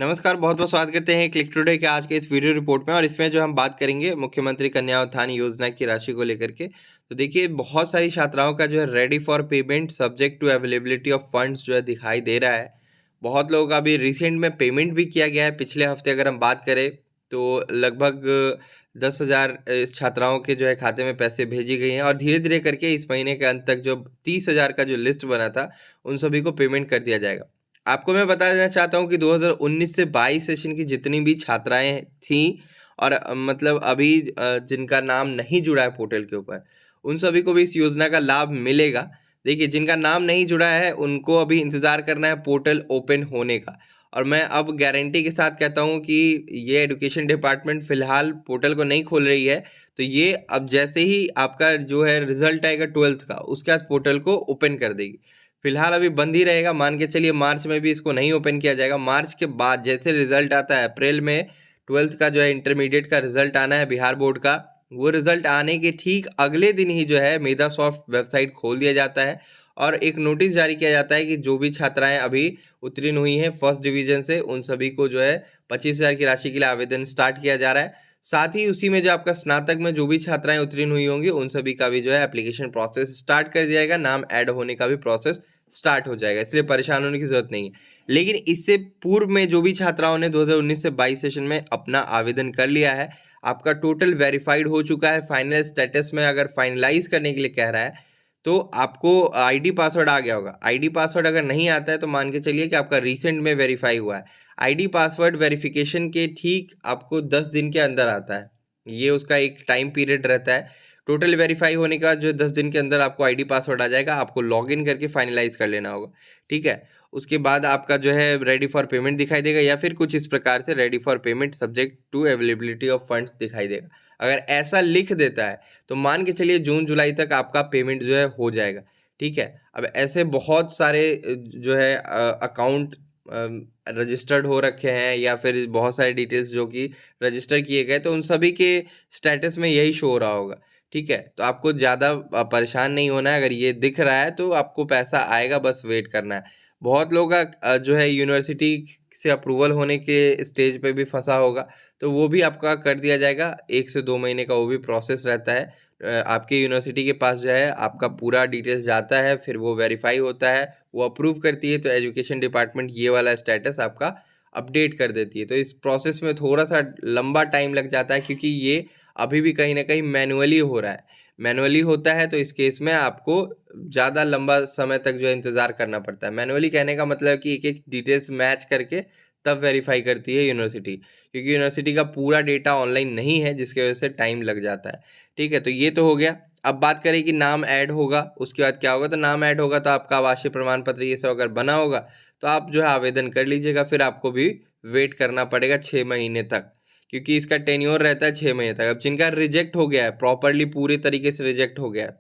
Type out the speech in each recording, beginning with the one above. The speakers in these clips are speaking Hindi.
नमस्कार, बहुत-बहुत स्वागत करते हैं क्लिक टुडे के आज के इस वीडियो रिपोर्ट में और इसमें जो हम बात करेंगे मुख्यमंत्री कन्या उत्थान योजना की राशि को लेकर के। तो देखिए बहुत सारी छात्राओं का जो है ready for payment subject to availability of funds जो है दिखाई दे रहा है। बहुत लोगों का अभी रिसेंट में पेमेंट भी किया गया है। पिछले हफ्ते अगर हम बात करें तो लगभग 10,000 छात्राओं के जो है खाते में पैसे भेजी गई हैं और धीरे-धीरे करके इस महीने के अंत तक जो 30,000 का जो लिस्ट बना था, उन सभी को पेमेंट कर दिया जाएगा। आपको मैं बता देना चाहता हूँ कि 2019 से 22 सेशन की जितनी भी छात्राएँ थीं और मतलब अभी जिनका नाम नहीं जुड़ा है पोर्टल के ऊपर, उन सभी को भी इस योजना का लाभ मिलेगा। देखिए, जिनका नाम नहीं जुड़ा है, उनको अभी इंतज़ार करना है पोर्टल ओपन होने का और मैं अब गारंटी के साथ कहता हूँ कि ये एजुकेशन डिपार्टमेंट फ़िलहाल पोर्टल को नहीं खोल रही है, तो ये अब जैसे ही आपका जो है रिज़ल्ट आएगा 12th का, उसके बाद पोर्टल को ओपन कर देगी। फिलहाल अभी बंद ही रहेगा, मान के चलिए मार्च में भी इसको नहीं ओपन किया जाएगा। मार्च के बाद जैसे रिजल्ट आता है अप्रैल में 12th का जो है इंटरमीडिएट का रिजल्ट आना है बिहार बोर्ड का, वो रिजल्ट आने के ठीक अगले दिन ही जो है मेधा सॉफ्ट वेबसाइट खोल दिया जाता है और एक नोटिस जारी किया जाता है कि जो भी छात्राएं अभी उत्तीर्ण हुई हैं फर्स्ट डिवीजन से, उन सभी को जो है 25,000 की राशि के लिए आवेदन स्टार्ट किया जा रहा है। साथ ही उसी में जो आपका स्नातक में जो भी छात्राएं उत्तीर्ण हुई होंगी, उन सभी का भी जो है एप्लीकेशन प्रोसेस स्टार्ट कर दिया जाएगा, नाम ऐड होने का भी प्रोसेस स्टार्ट हो जाएगा, इसलिए परेशान होने की ज़रूरत नहीं है। लेकिन इससे पूर्व में जो भी छात्राओं ने 2019 से 22 सेशन में अपना आवेदन कर लिया है, आपका टोटल वेरिफाइड हो चुका है, फाइनल स्टेटस में अगर फाइनलाइज़ करने के लिए कह रहा है, तो आपको आईडी पासवर्ड आ गया होगा। आईडी पासवर्ड अगर नहीं आता है तो मान के चलिए कि आपका रिसेंट में वेरीफाई हुआ है। आईडी पासवर्ड वेरिफिकेशन के ठीक आपको 10 दिन के अंदर आता है। ये उसका एक टाइम पीरियड रहता है। टोटल वेरीफाई होने के बाद जो 10 दिन के अंदर आपको आईडी पासवर्ड आ जाएगा, आपको लॉगिन करके फाइनलाइज़ कर लेना होगा, ठीक है? उसके बाद आपका जो है रेडी फॉर पेमेंट दिखाई देगा या फिर कुछ इस प्रकार से ready for payment subject to availability of funds दिखाई देगा। अगर ऐसा लिख देता है, तो मान के चलिए जून-जुलाई तक आपका पेमेंट जो है हो जाएगा, ठीक है? अब ऐसे बहुत सारे जो है अकाउंट रजिस्टर्ड हो रखे हैं या फिर बहुत सारे डिटेल्स जो कि रजिस्टर किए गए, तो उन सभी के स्टेटस में यही शो हो रहा होगा, ठीक है? तो आपको ज़्यादा परेशान नहीं होना है, अगर ये दिख रहा है तो आपको पैसा आएगा, बस वेट करना है। बहुत लोग का जो है यूनिवर्सिटी से अप्रूवल होने के स्टेज पे भी फँसा होगा, तो वो भी आपका कर दिया जाएगा, 1 से 2 महीने का वो भी प्रोसेस रहता है। आपके यूनिवर्सिटी के पास जो है आपका पूरा डिटेल्स जाता है, फिर वो वेरीफाई होता है, वो अप्रूव करती है, तो एजुकेशन डिपार्टमेंट ये वाला स्टेटस आपका अपडेट कर देती है। तो इस प्रोसेस में थोड़ा-सा लंबा टाइम लग जाता है क्योंकि ये अभी भी कहीं न कहीं मैनुअली हो रहा है। मैनुअली होता है तो इस केस में आपको ज़्यादा लंबा समय तक जो है इंतज़ार करना पड़ता है। मैनुअली कहने का मतलब है कि एक-एक डिटेल्स मैच करके तब वेरीफाई करती है यूनिवर्सिटी, क्योंकि यूनिवर्सिटी का पूरा डेटा ऑनलाइन नहीं है जिसकी वजह से टाइम लग जाता है। ठीक है, तो ये तो हो गया। अब बात करें कि नाम ऐड होगा, उसके बाद क्या होगा, तो नाम ऐड होगा तो आपका आवासीय प्रमाण पत्र ये सब अगर बना होगा, तो आप जो है आवेदन कर लीजिएगा, फिर आपको भी वेट करना पड़ेगा 6 महीने तक, क्योंकि इसका टेन्योर रहता है 6 महीने तक। अब जिनका रिजेक्ट हो गया है, प्रॉपर्ली पूरे तरीके से रिजेक्ट हो गया है,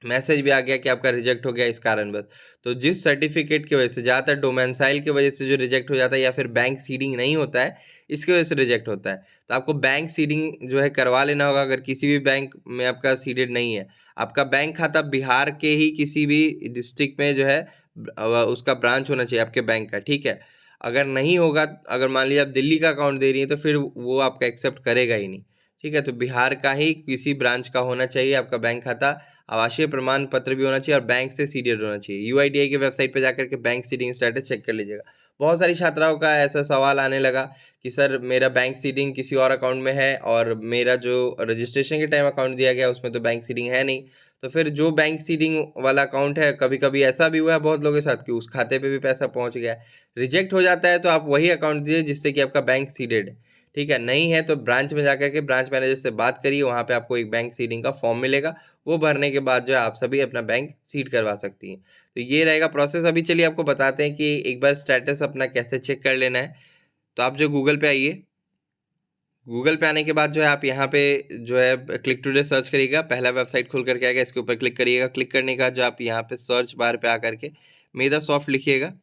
मैसेज भी आ गया कि आपका रिजेक्ट हो गया इस कारणवश, तो जिस सर्टिफिकेट की वजह से ज़्यादातर डोमेसाइल की वजह से जो रिजेक्ट हो जाता है या फिर बैंक सीडिंग नहीं होता है, इसकी वजह से रिजेक्ट होता है। तो आपको बैंक सीडिंग जो है करवा लेना होगा, अगर किसी भी बैंक में आपका सीडेड नहीं है। आपका बैंक खाता बिहार के ही किसी भी डिस्ट्रिक्ट में जो है उसका ब्रांच होना चाहिए आपके बैंक का, ठीक है? अगर नहीं होगा, अगर मान लीजिए आप दिल्ली का अकाउंट दे रही हैं, तो फिर वो आपका एक्सेप्ट करेगा ही नहीं, ठीक है? तो बिहार का ही किसी ब्रांच का होना चाहिए आपका बैंक खाता, आवासीय प्रमाण पत्र भी होना चाहिए और बैंक से सीडेड होना चाहिए। यूआईडीआई की वेबसाइट पे जाकर के बैंक सीडिंग स्टेटस चेक कर लीजिएगा। बहुत सारी छात्राओं का ऐसा सवाल आने लगा कि सर मेरा बैंक सीडिंग किसी और अकाउंट में है और मेरा जो रजिस्ट्रेशन के टाइम अकाउंट दिया गया उसमें तो बैंक सीडिंग है नहीं। तो फिर जो बैंक सीडिंग वाला अकाउंट है, कभी-कभी ऐसा भी हुआ है बहुत लोगों के साथ कि उस खाते पे भी पैसा पहुँच गया है। रिजेक्ट हो जाता है तो आप वही अकाउंट दीजिए जिससे कि आपका बैंक सीडेड है, ठीक है? नहीं है तो ब्रांच में जाकर के ब्रांच मैनेजर से बात करिए, वहाँ पे आपको एक बैंक सीडिंग का फॉर्म मिलेगा, वो भरने के बाद जो है आप सभी अपना बैंक सीड करवा सकती हैं। तो ये रहेगा प्रोसेस। अभी चलिए आपको बताते हैं कि एक बार स्टेटस अपना कैसे चेक कर लेना है। तो आप जो गूगल पे आइए, गूगल पे आने के बाद जो है आप यहाँ पे जो है क्लिक टुडे सर्च करिएगा, पहला वेबसाइट खुल करके आएगा, इसके ऊपर क्लिक करिएगा। क्लिक करने के बाद जो आप यहाँ पे सर्च बार पे आकर के मेधा सॉफ्ट लिखिएगा।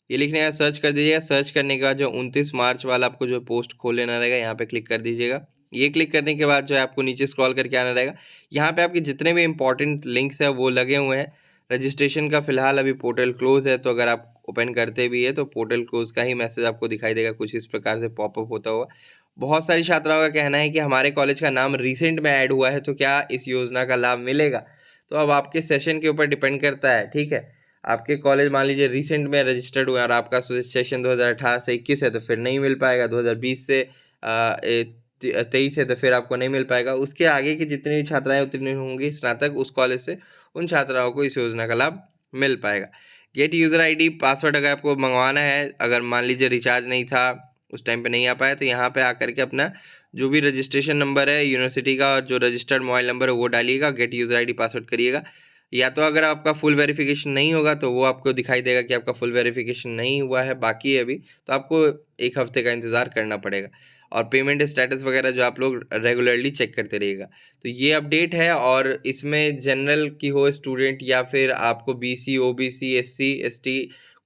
ये लिखने का सर्च कर दीजिएगा। सर्च करने के बाद जो 29 मार्च वाला आपको जो पोस्ट खोल लेना रहेगा, यहाँ पे क्लिक कर दीजिएगा। ये क्लिक करने के बाद जो है आपको नीचे स्क्रॉल करके आना रहेगा। यहाँ पे आपके जितने भी इंपॉर्टेंट लिंक्स हैं वो लगे हुए हैं। रजिस्ट्रेशन का फ़िलहाल अभी पोर्टल क्लोज़ है, तो अगर आप ओपन करते भी है तो पोर्टल क्लोज़ का ही मैसेज आपको दिखाई देगा, कुछ इस प्रकार से पॉपअप होता हुआ। बहुत सारी छात्राओं का कहना है कि हमारे कॉलेज का नाम रिसेंट में ऐड हुआ है, तो क्या इस योजना का लाभ मिलेगा? तो अब आपके सेशन के ऊपर डिपेंड करता है, ठीक है? आपके कॉलेज मान लीजिए रिसेंट में रजिस्टर्ड हुआ है और आपका सेशन 2018 से 21 है, तो फिर नहीं मिल पाएगा। 2020 से 23 है तो फिर आपको नहीं मिल पाएगा। उसके आगे की जितनी भी छात्राएं उत्तीर्ण होंगी स्नातक उस कॉलेज से, उन छात्राओं को इस योजना का लाभ मिल पाएगा। गेट यूज़र आईडी पासवर्ड अगर आपको मंगवाना है, अगर मान लीजिए रिचार्ज नहीं था, उस टाइम पे नहीं आ पाया, तो यहाँ पे आकर के अपना जो भी रजिस्ट्रेशन नंबर है यूनिवर्सिटी का और जो रजिस्टर्ड मोबाइल नंबर है वो डालिएगा, गेट यूज़र आईडी पासवर्ड करिएगा। या तो अगर आपका फुल वेरिफिकेशन नहीं होगा तो वो आपको दिखाई देगा कि आपका फुल वेरिफिकेशन नहीं हुआ है, बाकी है अभी, तो आपको 1 हफ्ते का इंतज़ार करना पड़ेगा। और पेमेंट स्टेटस वगैरह जो आप लोग रेगुलरली चेक करते रहिएगा। तो ये अपडेट है, और इसमें जनरल की हो स्टूडेंट या फिर आपको बीसी, ओबीसी, एससी, एसटी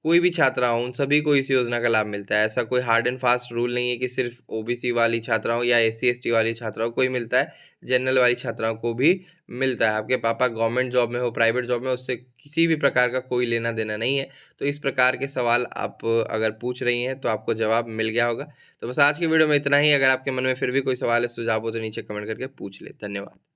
कोई भी छात्रा हो, उन सभी को इस योजना का लाभ मिलता है। ऐसा कोई हार्ड एंड फास्ट रूल नहीं है कि सिर्फ ओबीसी वाली छात्राओं या एससी, एसटी वाली छात्राओं को ही मिलता है, जनरल वाली छात्राओं को भी मिलता है। आपके पापा गवर्नमेंट जॉब में हो, प्राइवेट जॉब में, उससे किसी भी प्रकार का कोई लेना देना नहीं है। तो इस प्रकार के सवाल आप अगर पूछ रही हैं तो आपको जवाब मिल गया होगा। तो बस आज की वीडियो में इतना ही। अगर आपके मन में फिर भी कोई सवाल है, सुझाव हो तो नीचे कमेंट करके पूछ ले। धन्यवाद।